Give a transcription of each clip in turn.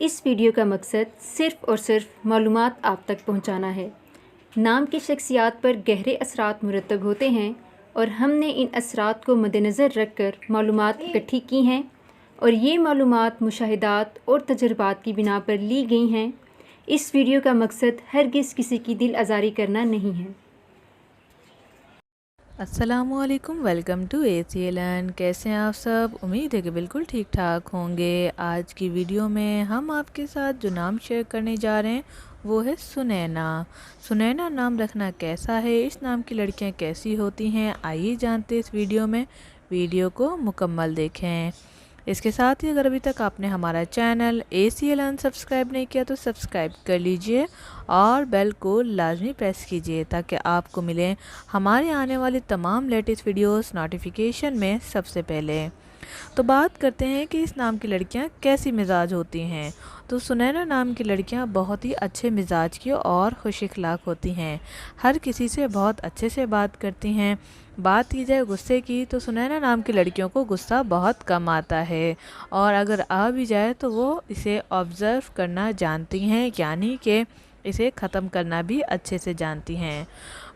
इस वीडियो का मकसद सिर्फ़ और सिर्फ मालूमात आप तक पहुंचाना है। नाम की शख्सियात पर गहरे असरात मुरतब होते हैं और हमने इन असरात को मद्देनज़र रख कर मालूमात इकट्ठी की हैं और ये मालूमात मुशाहिदात और तजर्बात की बिना पर ली गई हैं। इस वीडियो का मकसद हरगिज़ किसी की दिल आज़ारी करना नहीं है। अस्सलामुअलैकुम, वेलकम टू ACLN। कैसे हैं आप सब? उम्मीद है कि बिल्कुल ठीक ठाक होंगे। आज की वीडियो में हम आपके साथ जो नाम शेयर करने जा रहे हैं वो है सुनैना। सुनैना नाम रखना कैसा है, इस नाम की लड़कियां कैसी होती हैं, आइए जानते हैं इस वीडियो में। वीडियो को मुकम्मल देखें। इसके साथ ही अगर अभी तक आपने हमारा चैनल ACLN सब्सक्राइब नहीं किया तो सब्सक्राइब कर लीजिए और बेल को लाजमी प्रेस कीजिए ताकि आपको मिले हमारे आने वाली तमाम लेटेस्ट वीडियोस नोटिफिकेशन में सबसे पहले। तो बात करते हैं कि इस नाम की लड़कियां कैसी मिजाज होती हैं। तो सुनैना नाम की लड़कियां बहुत ही अच्छे मिजाज की और खुश इखलाक होती हैं। हर किसी से बहुत अच्छे से बात करती हैं। बात की जाए गुस्से की तो सुनैना नाम की लड़कियों को गुस्सा बहुत कम आता है और अगर आ भी जाए तो वो इसे ऑब्ज़र्व करना जानती हैं, यानी कि इसे ख़त्म करना भी अच्छे से जानती हैं।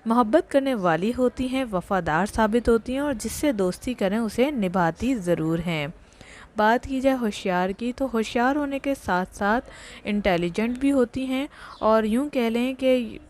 मोहब्बत करने वाली होती हैं, वफ़ादार साबित होती हैं और जिससे दोस्ती करें उसे निभाती ज़रूर हैं। बात की जाए होशियार की तो होशियार होने के साथ साथ इंटेलिजेंट भी होती हैं और यूँ कह लें कि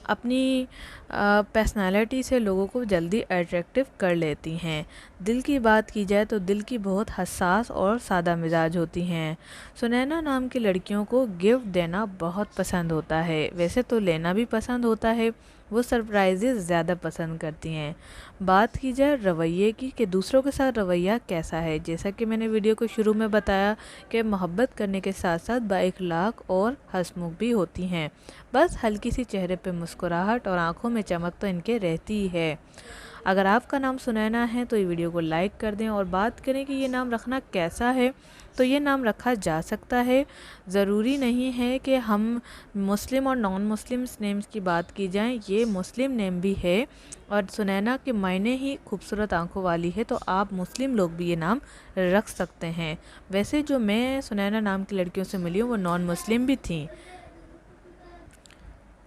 अपनी पर्सनालिटी से लोगों को जल्दी अट्रैक्टिव कर लेती हैं। दिल की बात की जाए तो दिल की बहुत हसास और सादा मिजाज होती हैं। सुनैना नाम की लड़कियों को गिफ्ट देना बहुत पसंद होता है, वैसे तो लेना भी पसंद होता है। वो सरप्राइजेज़ ज़्यादा पसंद करती हैं। बात की जाए रवैये की कि दूसरों के साथ रवैया कैसा है, जैसा कि मैंने वीडियो को शुरू में बताया कि मोहब्बत करने के साथ साथ बाइखलाक और हंसमुख भी होती हैं। बस हल्की सी चेहरे पे मुस्कुराहट और आंखों में चमक तो इनके रहती ही है। अगर आपका नाम सुनैना है तो ये वीडियो को लाइक कर दें। और बात करें कि ये नाम रखना कैसा है, तो ये नाम रखा जा सकता है। ज़रूरी नहीं है कि हम मुस्लिम और नॉन मुस्लिम नेम्स की बात की जाए, ये मुस्लिम नेम भी है और सुनैना के मायने ही खूबसूरत आंखों वाली है, तो आप मुस्लिम लोग भी ये नाम रख सकते हैं। वैसे जो मैं सुनैना नाम की लड़कियों से मिली हूँ वो नॉन मुस्लिम भी थी।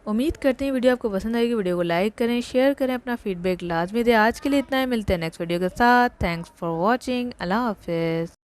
उम्मीद करते हैं वीडियो आपको पसंद आएगी। वीडियो को लाइक करें, शेयर करें, अपना फीडबैक लाजमी दें। आज के लिए इतना ही, मिलते हैं नेक्स्ट वीडियो के साथ। Thanks for watching. अल्लाह हाफिज़।